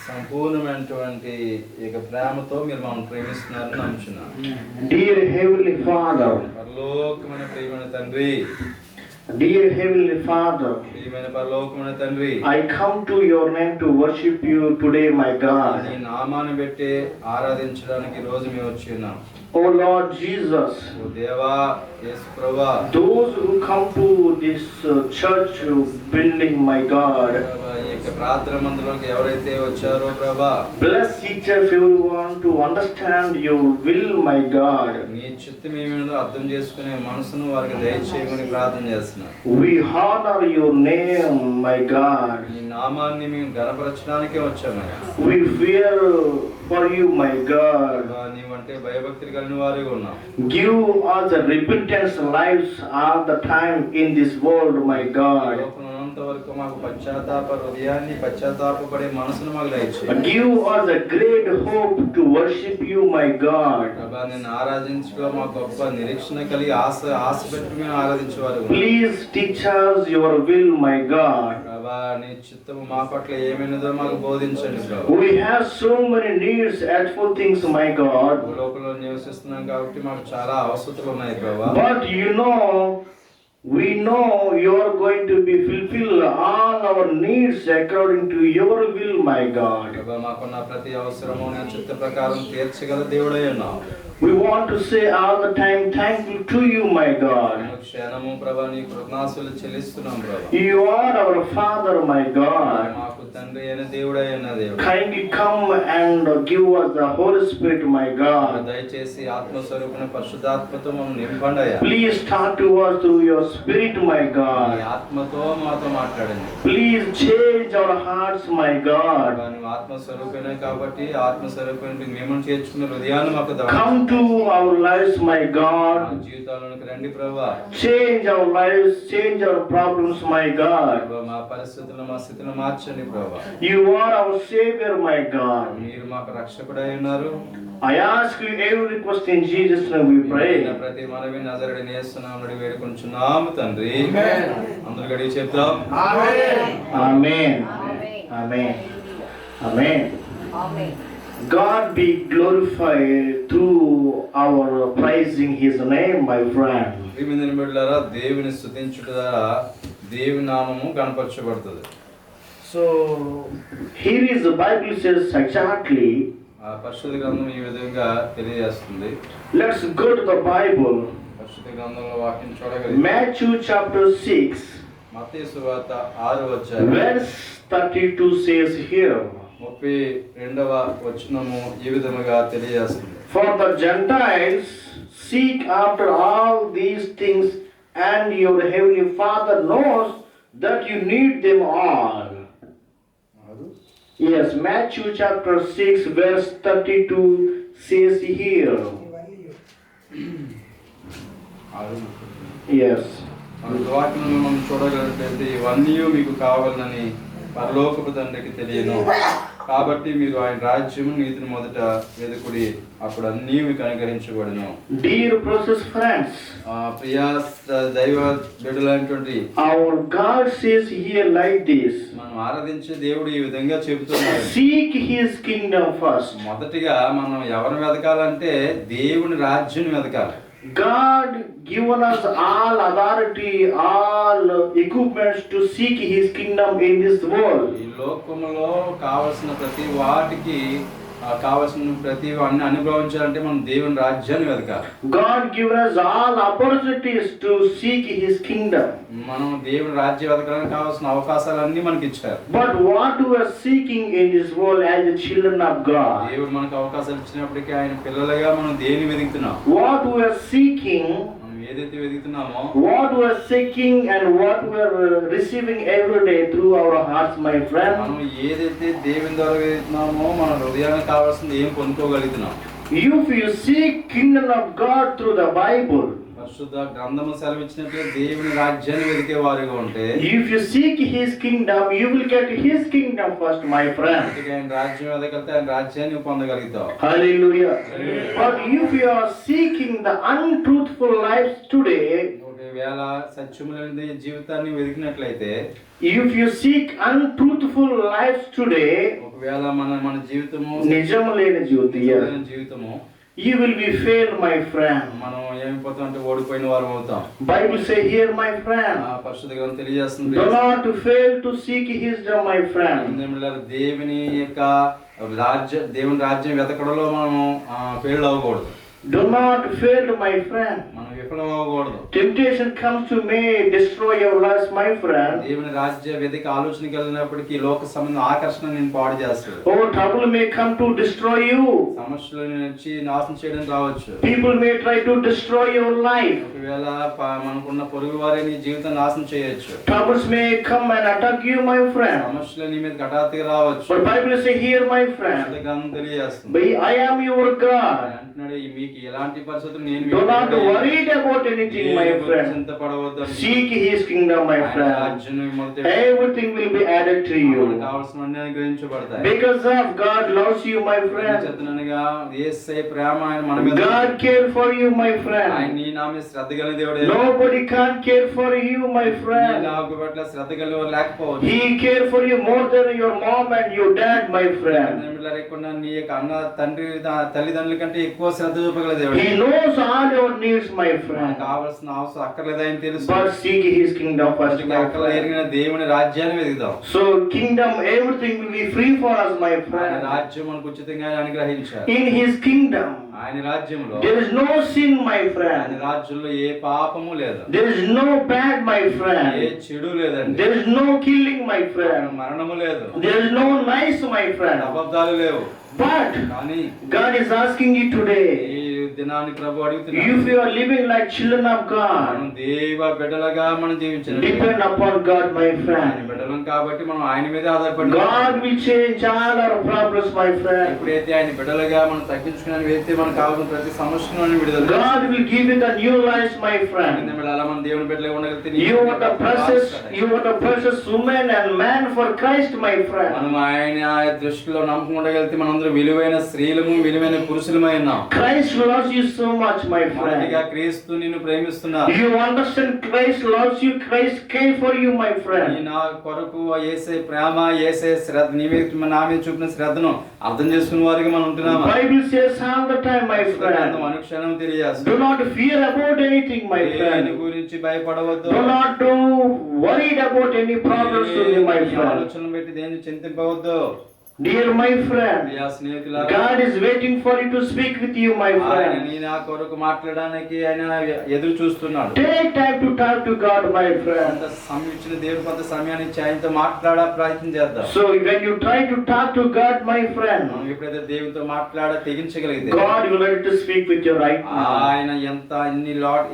సంపూర్ణమైనటువంటి ప్రేమతో మీరు మమ్మల్ని ప్రేమిస్తున్నారని నమ్ముచున్నాను. Dear Heavenly Father, పరలోకమైన ప్రియమైన తండ్రి, dear Heavenly Father, ప్రియమైన పరలోకమైన తండ్రి, I come to your name to worship you today, my God. నీ నామాన్ని పెట్టి ఆరాధించడానికి ఈ రోజు మేము వచ్చి ఉన్నాం. Oh Lord Jesus, ఓ దేవా, యేసు ప్రభువా, those who come to this church building, my God, ఈ ప్రార్థన మందిరంలోకి ఎవరైతే వచ్చారో ప్రభా, bless each and everyone to understand your will, my God. నీ చిత్తం ఏమిటో అర్థం చేసుకునే మనసును వారికి దయచేయమని ప్రార్థన చేస్తున్నాం. We honor your name, my God. నీ నామాన్ని మేము గణపరచడానికే వచ్చామయ్యా. We fear for you, my God. నీవంటే భయభక్తులు కలిగిన వారిగా ఉన్నాం. Give us a repentance lives all the time in this world, my God. ఉన్నంత వరకు మాకు పశ్చాత్తాప హృదయాన్ని, పశ్చాత్తాపపడే మనసును మాకు దయచేయండి. Give us a great hope to worship you, my God. ప్రభా, నిన్ను ఆరాధించడం మాకు గొప్ప నిరీక్షణ కలిగి ఆశ పెట్టి మేము ఆరాధించేవారు. Please teach us your will, my God. ప్రభా, నీ చిత్తము మా పట్ల ఏమైనదో మాకు బోధించండి ప్రభా. We have so many needs, actual things, my God. లోకంలో నివసిస్తున్నాం కాబట్టి మాకు చాలా అవసరాలు ఉన్నాయి ప్రభా. But we know you are going to be fulfill all our needs according to your will, my God. ప్రభా, మాకున్న ప్రతి అవసరము నీ చిత్త ప్రకారం తీర్చగల దేవుడై ఉన్నావు. We want to say all the time thank you to you, my God. క్షణము ప్రభా నీ కృతజ్ఞతలు చెల్లిస్తున్నాం ప్రభా. You are our Father, my God. మాకు తండ్రి అయిన దేవుడై ఉన్న దేవుడు. Kindly come and give us the Holy Spirit, my God. దయచేసి ఆత్మస్వరూపుని పరిశుద్ధాత్మతో మమ్మల్ని నింపండి అయ్యా. Please talk to us through your Spirit, my నీ God. ఆత్మతో మాతో మాట్లాడండి. Please change our hearts, my God. నువ్వు ఆత్మస్వరూపిణే కాబట్టి ఆత్మస్వరూపిణి మిమ్మల్ని చేర్చుకున్న హృదయాన్ని మాకు Come to our lives, my God. జీవితాలకు రండి ప్రభా. Change our lives, change our problems, my God. మా పరిస్థితులను, మా స్థితిని మార్చండి ప్రభా. You are our Savior, my God. మీరు మాకు రక్షకుడై ఉన్నారు. I ask you every request in Jesus' name we pray. ప్రతి మనవి నజరుడైన యేసు నామమున వేడుకొంచున్నాము తండ్రి. అందరూ గడిచి చెప్తాం. Amen. Amen. Amen. Amen. God be glorified through our praising His name, my friend. ప్రియమైన బిడ్డలారా, దేవుని స్తుతించుట ద్వారా దేవుని నామము కనపరచబడుతుంది. So here is the Bible says exactly. పరిశుద్ధ గ్రంథం ఈ విధంగా తెలియజేస్తుంది. Let's go to the Bible. పరిశుద్ధ గ్రంథంలో వాక్యం చూడగలిగితే Matthew chapter 6 మత్తయి సువార్త 6వ అధ్యాయం verse 32 says here. 32వ వచనము ఈ విధముగా తెలియజేస్తుంది. For the Gentiles seek after all these things, and your heavenly Father knows that you need them all. Yes, Matthew chapter 6 verse 32 says here. Yes. వాక్యం మనం చూడగలిగితే ఇవన్నీ మీకు కావాలని పరలోకపు తండ్రికి తెలియను, కాబట్టి మీరు ఆయన రాజ్యము నీతిని మొదట వెదుకుడి, అప్పుడు అన్నీ మీకు అనుగ్రహించబడును. Dear precious friends, ప్రియ దైవ బిడ్డలైనటువంటి our God says here like this. మనం ఆరాధించే దేవుడు ఈ విధంగా చెబుతున్నాడు. Seek His kingdom first. మొదటిగా మనం ఎవరిని వెతకాలంటే దేవుని రాజ్యం వెతకాలి. God given us all authority, all equipments to seek His kingdom in this world. ఈ లోకములో కావలసిన ప్రతి వాటికి కావలసిన ప్రతి అన్ని అనుభవించాలంటే మనం దేవుని రాజ్యాన్ని వెతకాలి. God given us all opportunities to seek His kingdom. మనం దేవుని రాజ్యం వెతకడానికి కావాల్సిన అవకాశాలన్నీ మనకి ఇచ్చారు. But what we are seeking in this world as the children of God? దేవుడు మనకు అవకాశాలు ఇచ్చినప్పటికీ ఆయన పిల్లలుగా మనం దేన్ని వెతుకుతున్నాం? What we are seeking, ఏదైతే వెతుకుతున్నామో, what we are seeking and what we are receiving every day through our hearts, my friend. మనం ఏదైతే దేవుని ద్వారా వెతుకుతున్నామో మన హృదయానికి కావాల్సింది ఏం పొందుకోగలుగుతున్నాం? If you seek kingdom of God through the Bible, పరిశుద్ధ గ్రంథము సెలవిచ్చినట్టు దేవుని రాజ్యాన్ని వెతికే వారిగా ఉంటే, if you seek His kingdom, you will get His kingdom first, my friend. ఆయన రాజ్యం వెతకలితే ఆయన రాజ్యాన్ని పొందగలుగుతాం. Hallelujah. But if you are seeking the untruthful lives today, ఒకవేళ సత్యములైన జీవితాన్ని వెతికినట్లయితే, if you seek untruthful lives today, ఒకవేళ మన జీవితము నిజము లేని నిజమైన జీవితము, you will be failed, my friend. మనం ఏమైపోతాం అంటే ఓడిపోయిన వారం అవుతాం. Bible say here, my friend, పరిశుద్ధ గ్రంథం తెలియజేస్తుంది, do not fail to seek wisdom, my friend. దేవుని యొక్క దేవుని రాజ్యం వెతకడంలో మనము ఫెయిల్ అవ్వకూడదు. Do not fail, my friend. మనం విఫలం అవ్వకూడదు. Temptation comes to may destroy your life, my friend. దేవుని రాజ్య వెతిక ఆలోచన కలిగినప్పటికీ లోక సంబంధం ఆకర్షణ నేను పాడు చేస్తాడు. Oh, trouble may come to destroy you. సమస్యల నుంచి నాశనం చేయడం రావచ్చు. People may try to destroy your life. ఒకవేళ మనకున్న పొరుగు వారే నీ జీవితం నాశనం చేయొచ్చు. Troubles may come and attack you, my friend. సమస్యలు నీ మీద హఠాత్తుగా రావచ్చు. But Bible say here, my friend, గ్రంథం తెలియజేస్తుంది, but I am your God. అంటున్నాడు, మీకు ఎలాంటి పరిస్థితులు నేను Do not worry about anything, my friend. చింతపడవద్దు. Seek His kingdom, my friend. Everything will be added to you. కావాల్సినవన్నీ అనుగ్రహించబడతాయి. Because of God loves you, my friend. చెప్తున్నానుగా, యేసయ్య ప్రేమ ఆయన మన మీద. God care for you, my ఆయన friend. నీ నా మీద శ్రద్ధ కలిగిన దేవుడే. Nobody can't care for you, my నీ friend. నాకు పట్ల శ్రద్ధ కలిగి లేకపోవచ్చు. He care for you more than your mom and your dad, my friend. లేకుండా నీ యొక్క అన్న తండ్రి తల్లిదండ్రుల కంటే ఎక్కువ శ్రద్ధ చూపగల దేవుడు. He knows all your needs, my friend. కావాల్సిన అవసరం అక్కర్లేదని తెలుసు. But seek His kingdom first, my అక్కడ friend. ఎరిగిన దేవుని రాజ్యాన్ని వెతుకుదాం. So kingdom, everything will be free for us, my ఆయన friend. రాజ్యం మనకు ఉచితంగా అనుగ్రహించారు. In His kingdom, ఆయన రాజ్యంలో there is no sin, my ఆయన friend. రాజ్యంలో ఏ పాపము లేదు. There is no bad, my A friend. చెడు లేదండి. There is no killing, my friend. మరణము లేదు. There is no lies, my friend. అబద్ధాలు లేవు. But కానీ God is asking you today, ఈ దినాన్ని ప్రభు అడుగుతున్నాడు, if you are living like children of God, మనం దేవ బిడ్డలుగా మనం జీవించాలి. depend upon God, my ఆయన friend. బిడ్డలం కాబట్టి మనం ఆయన మీద ఆధారపడి God will change all our problems, my friend. ఎప్పుడైతే ఆయన బిడ్డలుగా మనం తగ్గించుకుని వేస్తే మనకు కావాల్సిన ప్రతి సమస్యను విడుదల God will give you the new life, my friend. అలా మన దేవుని బిడ్డలుగా ఉండగలిగితే You are the precious woman and man for Christ, my friend. మనం ఆయన దృష్టిలో నమ్మకం ఉండగలిగితే మనందరం విలువైన స్త్రీలము విలువైన పురుషులమై ఉన్నాం. Christ loves you so much, my మొదటిగా friend. క్రీస్తు నిన్ను ప్రేమిస్తున్నారు. You understand Christ loves you, Christ care for you, my ఈ friend. నా కొరకు యేసే ప్రేమ యేసే శ్రద్ధ నీ మీద నా మీద చూపిన శ్రద్ధను అర్థం చేసుకునే వారికి మనం ఉంటున్నామా? Bible says all the time, my friend. అనుక్షణం తెలియజేస్తుంది. Do not fear about anything, my దేని friend. గురించి భయపడవద్దు. Do not worried about any problems with you, my friend. ఆలోచనలు పెట్టి దేని చింతింపవద్దు. Dear my friend, ప్రియ స్నేహితులారా, God is waiting for you to speak with you, my ఆయన friend. నీ నా కొరకు మాట్లాడడానికి ఆయన ఎదురు చూస్తున్నాడు. Take time to talk to God, my friend. కొంత సమయం ఇచ్చిన దేవుడు కొంత సమయాన్ని ఇచ్చి ఆయనతో మాట్లాడ ప్రయత్నం చేద్దాం. So when you try to talk to God, my friend, మనం ఎప్పుడైతే దేవునితో తెగించగలిగితే God will let to speak with you right now. ఆయన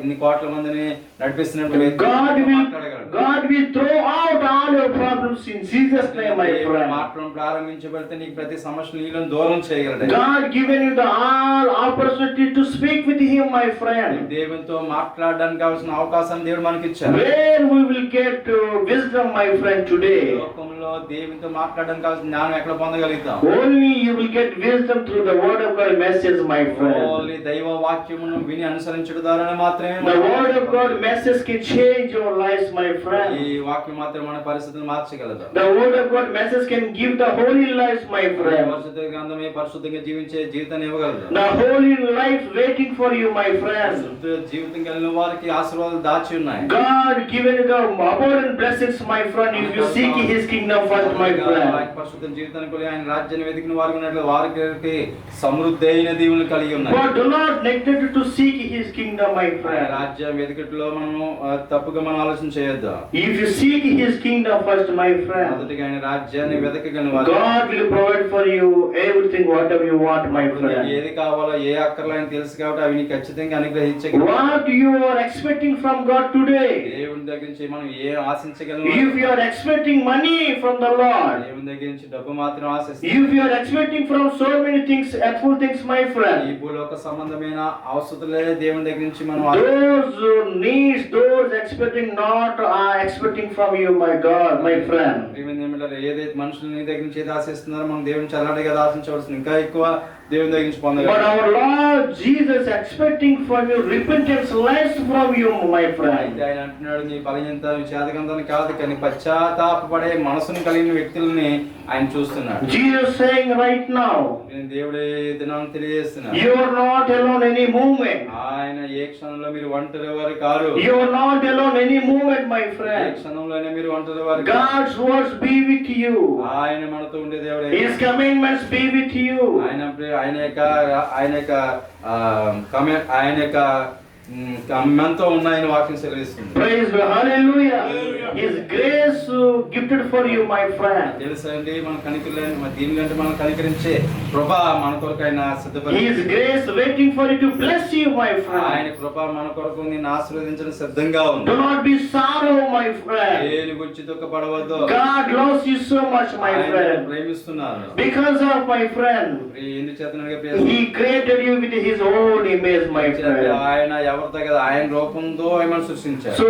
ఇన్ని కోట్ల మందిని నడిపిస్తున్నట్టు God will throw out all your problems in Jesus' name, my friend. మాట్లాడడం ప్రారంభించబడితే నీకు ప్రతి సమస్య నీళ్ళని దూరం చేయగలడు. God given you the all opportunity to speak with Him, my friend. దేవునితో మాట్లాడడానికి కావాల్సిన అవకాశాన్ని దేవుడు మనకి ఇచ్చాడు. Where we will get wisdom, my friend, today. లోకంలో దేవునితో మాట్లాడడానికి కావాల్సిన జ్ఞానం ఎక్కడ పొందగలుగుతాం? Only you will get wisdom through the word of God message, my friend. Only దైవ వాక్యమును విని అనుసరించడం ద్వారా మాత్రమే The word of God message can change your lives, my friend. ఈ వాక్యం మాత్రం మన పరిస్థితులను మార్చగలదు. The word of God message can give the holy life, my friend. పరిశుద్ధ గ్రంథమే పరిశుద్ధంగా జీవించే జీవితాన్ని ఇవ్వగలదు. The holy life waiting for you, my friend. పరిశుద్ధ జీవితం కలిగిన వారికి ఆశీర్వాదాలు దాచి ఉన్నాయి. God given you the abundant blessings, my friend, if you seek His kingdom first, my friend. పరిశుద్ధ జీవితానికి ఆయన రాజ్యాన్ని వెతికిన వారికి ఉన్నట్లు వారికి సమృద్ధి అయిన దీవులు కలిగి ఉన్నాయి. But do not neglect to seek His kingdom, my friend. రాజ్యం వెతికట్లో మనము తప్పుగా మనం ఆలోచన చేయొద్దు. If you seek His kingdom first, my friend, మొదటిగా ఆయన రాజ్యాన్ని వెతకగలిగిన వారు God will provide for you everything whatever you want, my friend. ఏది కావాలో ఏ అక్కర్లో ఆయన తెలుసు కాబట్టి అవి నీకు ఖచ్చితంగా అనుగ్రహించగలరు. What you are expecting from God today? దేవుని దగ్గర నుంచి మనం ఏ ఆశించగలము? If you are expecting money from the Lord. దేవుని దగ్గర నుంచి డబ్బు మాత్రం ఆశిస్తాం. If you are expecting from so many things, earthly things, my ఈ friend, భూలోక సంబంధమైన అవసరతులే దేవుని దగ్గర నుంచి మనం those needs, those expecting not are expecting from you, my God, my friend. ఏదైతే మనుషులు నీ దగ్గర నుంచి ఏది ఆశిస్తున్నారో మనం దేవుని నుంచి అలాంటి కదా ఆశించవలసింది, ఇంకా ఎక్కువ దేవుని దగ్గర నుంచి But పొందగలం. our Lord Jesus expecting from you repentance less from you, my friend. అయితే ఆయన అంటున్నాడు, నీ బలహీనత చేతకందని కాదు కానీ పశ్చాత్తాపపడే మనసును కలిగిన వ్యక్తుల్ని ఆయన చూస్తున్నాడు. Jesus saying right now, నేను దేవుడే దినాన్ని తెలియజేస్తున్నాడు, you are not alone any moment. ఆయన ఏ క్షణంలో మీరు ఒంటరి వారు car. You are not alone any moment, my A friend. క్షణంలోనే మీరు ఒంటరి వారు car. God's words be with you. ఆయన మనతో ఉండే దేవుడే. His commandments be with you. ఆయన యొక్క మనతో ఉన్నాయని వాక్యం సెలవిస్తుంది. Praise God. Hallelujah. His grace gifted for you, my friend. తెలుసా అండి, మన కనికరులని దీనికంటే మనం కనికరించే కృప మన కొరకు ఆయన సిద్ధపడి, His grace waiting for you to bless you, my friend. ఆయన కృప మన కొరకు నిన్ను ఆశీర్వదించడం సిద్ధంగా ఉంది. Do not be sorrow, my friend. దేని గురించి దుఃఖపడవద్దు. God loves you so much, my ఆయన friend. ప్రేమిస్తున్నారు. Because of my friend, He created you with His own image, my friend. ఆయన ఎవరితో కదా ఆయన రూపంతో ఆయన సృష్టించారు. So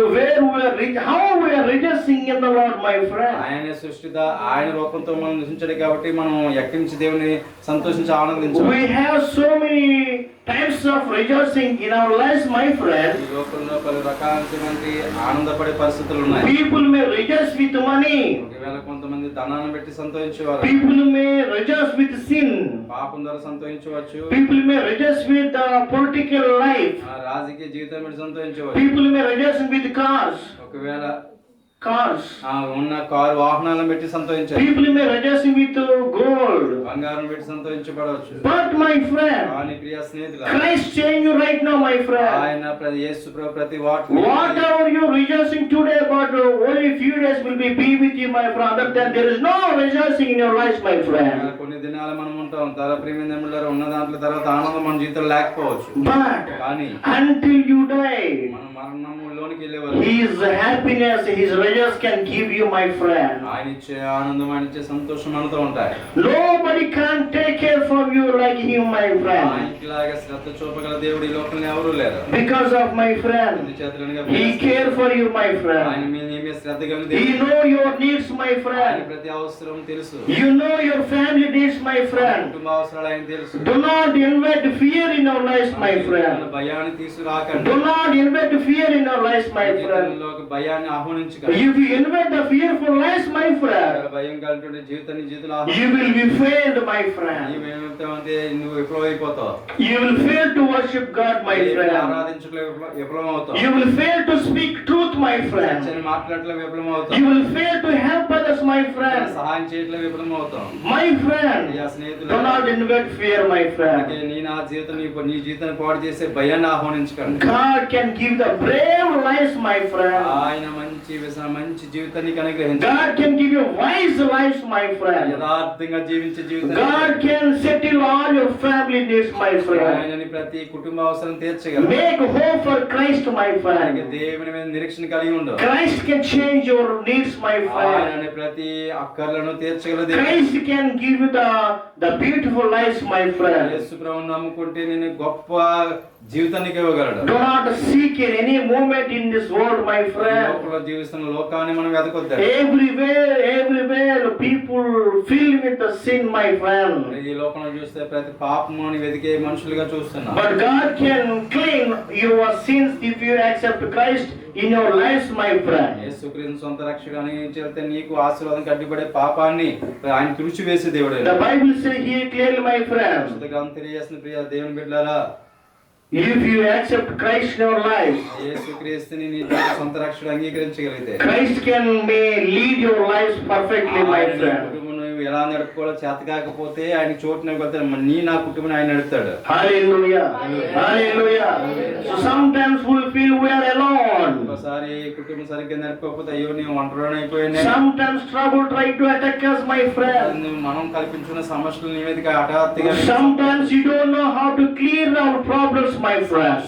how we are rejoicing in the Lord, my friend. ఆయన సృష్టిత ఆయన రూపంతో మనం సృష్టించాడు కాబట్టి మనం ఎక్కడి నుంచి దేవుని సంతోషించి ఆనందించాలి. We have so many types of rejoicing in our lives, my friend. ఈ లోకంలో పలు రకాలైనటువంటి ఆనందపడే పరిస్థితులు ఉన్నాయి. People may rejoice with money. ఒకవేళ కొంతమంది ధనాన్ని పెట్టి సంతోషించేవారు. People may rejoice with sin. పాపం ద్వారా సంతోషించవచ్చు. People may rejoice with the political life. రాజకీయ జీవితం పెట్టి సంతోషించవచ్చు. People may rejoice with cars. ఒకవేళ Cars. ఉన్న కారు వాహనాలను పెట్టి సంతోషించారు. People may rejoice with gold. బంగారం పెట్టి సంతోషించబడవచ్చు. But my friend, కానీ ప్రియ స్నేహితులారా, Christ change you right now, my friend. ఆయన యేసు ప్రభు ప్రతి వాటి Whatever you rejoicing today, but only few days will be with you, my friend. Other than there is no rejoicing in your life, my friend. కొన్ని దినాలు మనం ఉంటాం, తర్వాత ప్రేమించడం ఉన్న దాంట్లో తర్వాత ఆనందం మన జీవితంలో లేకపోవచ్చు. But కానీ until you die, మనం మరణంలోనికి వెళ్ళేవారు His happiness, His rejoicing can give you, my friend. ఆయన ఇచ్చే ఆనందం, ఆయన ఇచ్చే సంతోషం మనతో ఉంటాయి. Nobody can take care from you like Him, my friend. ఆయనకిలాగా శ్రద్ధ చూపగల దేవుడు ఈ లోకంలో ఎవరూ లేరు. Because of my friend, He care for you, my ఆయన friend. మీ శ్రద్ధ కలిగిన He దేవుడు. know your needs, my ఆయన friend. ప్రతి అవసరం తెలుసు. You know your family needs, my friend. కుటుంబ అవసరాలు ఆయన తెలుసు. Do not invite fear in our lives, my friend. భయాన్ని తీసుకురాకండి. Do not invite fear in our lives, my friend. జీవితంలోకి భయాన్ని ఆహ్వానించకండి. If you invite the fearful lives, my friend, భయం కలిగిన జీవితంలో you will be failed, my friend. నీవేమవుతావంటే నువ్వు విఫలమైపోతావు. You will fail to worship God, my friend. ఆరాధించట్లో విఫలమవుతావు. You will fail to speak truth, my friend. సత్యాన్ని మాట్లాడట్లో విఫలమవుతావు. You will fail to help others, my friend. సహాయం చేయట్లో విఫలమవుతావు. My friend, ప్రియ స్నేహితులు, do not invite fear, my friend. నా జీవితం నీ జీవితాన్ని పాడు చేసే భయాన్ని ఆహ్వానించకండి. God can give the brave lives, my friend. ఆయన మంచి జీవితాన్ని అనుగ్రహించాడు. God can give you wise lives, my friend. యథార్థంగా జీవించే జీవితం. God can settle all your family needs, my friend. ఆయనని ప్రతి కుటుంబ అవసరం తీర్చగలడు. Make hope for Christ, my friend. దేవుని మీద నిరీక్షణ కలిగి ఉండు. Christ can change your needs, my friend. ఆయనని ప్రతి అక్కర్లను తీర్చగలదు. Christ can give you the beautiful lives, my friend. యేసు ప్రభువుని నమ్ముకుంటే నేను గొప్ప జీవితాన్ని ఇవ్వగలడు. Do not seek in any moment in this world, my friend. లోకంలో జీవిస్తున్న లోకాన్ని మనం వెతకొద్దు. Everywhere people filled with the sin, my friend. ఈ లోకంలో చూస్తే ప్రతి పాపముని వెతికే మనుషులుగా చూస్తున్నాం. But God can clean your sins if you accept Christ in your lives, my friend. యేసుక్రీస్తు సొంత రక్షకుడు అని చెప్తే నీకు ఆశీర్వాదం కట్టిపడే పాపాన్ని ఆయన తుడిచివేసే దేవుడు. The Bible says here clearly, my friend. పుస్తకం తెలియజేసిన ప్రియ దేవుని బిడ్డలారా, if you accept Christ in your life, యేసుక్రీస్తుని నీ సొంత రక్షకుడు అంగీకరించగలిగితే Christ may lead your lives perfectly, my friend. ఎలా నడుపుకోవాలో చేత కాకపోతే ఆయన చోటు వెళ్తాడు, నా కుటుంబం ఆయన నడుపుతాడు. Hallelujah. Hallelujah. So sometimes we feel we are alone. ఒకసారి కుటుంబం సరిగ్గా నడుపుకోకపోతే అయ్యో నేను ఒంటరిని అయిపోయాను. Sometimes trouble try to attack us, my friend. మనం కల్పించుకున్న సమస్యల నివేదిక హఠాత్తుగా Sometimes you don't know how to clear our problems, my friend.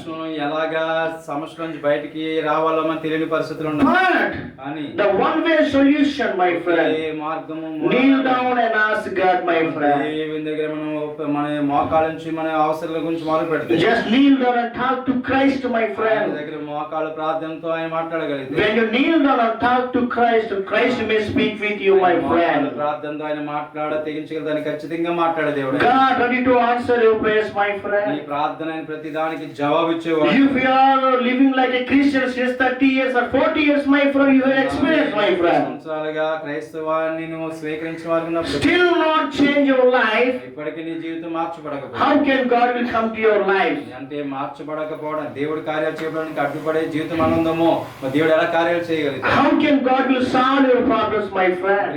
ఎలాగా సమస్యల నుంచి బయటికి రావాలో మనం తెలియని పరిస్థితులు ఉన్నాయి. But కానీ the one way solution, my friend, ఏ మార్గము kneel down and ask God, my friend. దేవుని దగ్గర మనం మన మోకాళ్ళ నుంచి మన అవసరాల గురించి మొదలు పెడితే Just kneel down and talk to Christ, my ఆయన friend. దగ్గర మోకాళ్ళ ప్రార్థనతో ఆయన మాట్లాడగలిగితే When you kneel down and talk to Christ, Christ may speak with you, my మోకాళ్ళ friend. ప్రార్థనతో ఆయన తెగించగలదని ఖచ్చితంగా మాట్లాడే దేవుడు. God ready to answer your prayers, my నీ friend. ప్రార్థన ఆయన ప్రతి దానికి జవాబు ఇచ్చేవాడు. If you are living like a Christian since 30 years or 40 years, my friend, you have experience, my friend. సంవత్సరాలుగా క్రైస్తవాన్ని నువ్వు స్వీకరించిన వారు ఉన్నప్పుడు Still not change your life. ఇప్పటికీ నీ జీవితం మార్చబడకపోతే How can God will come to your life? అంటే మార్చబడకపోవడం దేవుడి కార్యాలు చేయడానికి అడ్డుపడే జీవితం ఆనందమో మరి దేవుడు ఎలా కార్యాలు చేయగలుగుతాడు? How can God will solve your problems, my friend?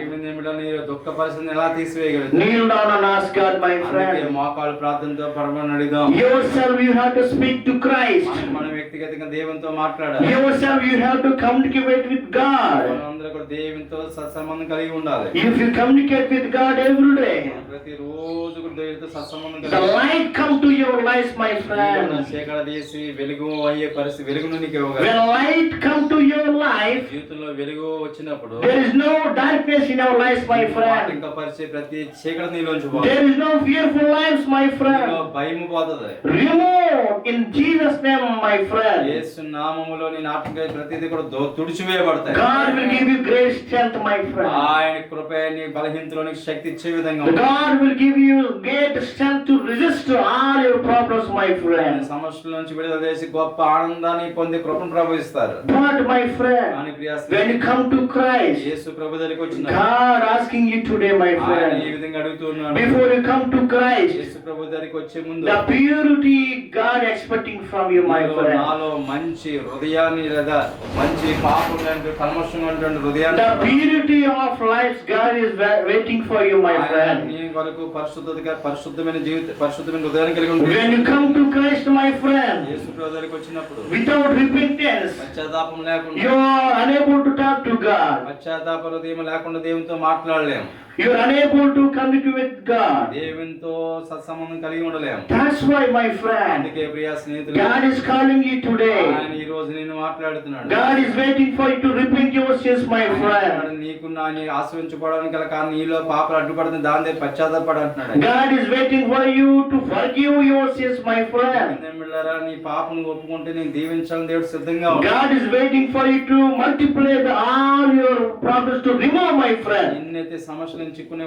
నీ దుఃఖ పరిస్థితిని ఎలా తీసివేయగలుగుతాడు? Kneel down and ask God, my అందుకే friend. మోకాలు ప్రార్థనతో పరమని అడిగాం. Yourself you have to speak to Christ. మనం వ్యక్తిగతంగా దేవునితో మాట్లాడాలి. Yourself you have to communicate with God. మనందరూ కూడా దేవునితో సత్సంబంధం కలిగి ఉండాలి. If you communicate with God every day, ప్రతిరోజు కూడా దేవునితో సత్సంబంధం the కలిగి light come to your life, my friend. చీకటి తీసి వెలుగు అయ్యే పరిస్థితి వెలుగును నీకు When ఇవ్వగలరు. light come to your life, జీవితంలో వెలుగు వచ్చినప్పుడు there is no darkness in our lives, my friend. ఇంకా పరిచే ప్రతి చీకటి నీలోంచి There is no fearful lives, my friend. భయము పోతుంది. Remove in Jesus' name, my friend. యేసు నామములో నీ నాటక ప్రతిదీ కూడా తుడిచివేయబడతాయి. God will give you great strength, my friend. ఆయన కృప నీ బలహీనతలోనికి శక్తి ఇచ్చే విధంగా God will give you great strength to resist all your problems, my friend. సమస్యల నుంచి విడుదల చేసి గొప్ప ఆనందాన్ని పొందే కృపను ప్రవహిస్తారు. But my friend, అని ప్రియ when you come to Christ, యేసు ప్రభు దగ్గరికి వచ్చిన God asking you today, my ఆయన ఈ friend, విధంగా అడుగుతున్నాడు. before you come to Christ, యేసు ప్రభు దగ్గరికి వచ్చే ముందు the purity God expecting from you, my friend. నాలో మంచి హృదయాన్ని లేదా మంచి పాపం లాంటి కల్మషం లాంటి హృదయాన్ని The purity of life God is waiting for you, my friend. నీ కొరకు పరిశుద్ధమైన హృదయాన్ని కలిగి ఉంటుంది. When you come to Christ, my friend, యేసు ప్రభు దగ్గరికి వచ్చినప్పుడు without repentance, పశ్చాత్తాపం లేకుండా you are unable to talk to God. పశ్చాత్తాప హృదయం లేకుండా దేవునితో మాట్లాడలేము. You are unable to communicate with God. దేవునితో సత్సంబంధం కలిగి ఉండలేము. That's why, my friend, అందుకే ప్రియ స్నేహితులు, God is calling you today. ఆయన ఈ రోజు నిన్ను మాట్లాడుతున్నాడు. God is waiting for you to repent your sins, my friend. నీకు నీ ఆశ్రయించుకోవడానికి గల కారణం నీలో పాపలు అడ్డుపడుతుంది, దాని దగ్గర పశ్చాత్తాపడు అంటున్నాడు. God is waiting for you to forgive your sins, my friend. నీ పాపను ఒప్పుకుంటే నేను దీవించాలని దేవుడు సిద్ధంగా ఉన్నాడు. God is waiting for you to multiply all your problems to remove, my friend. ఎన్నైతే సమస్యలను చిక్కునే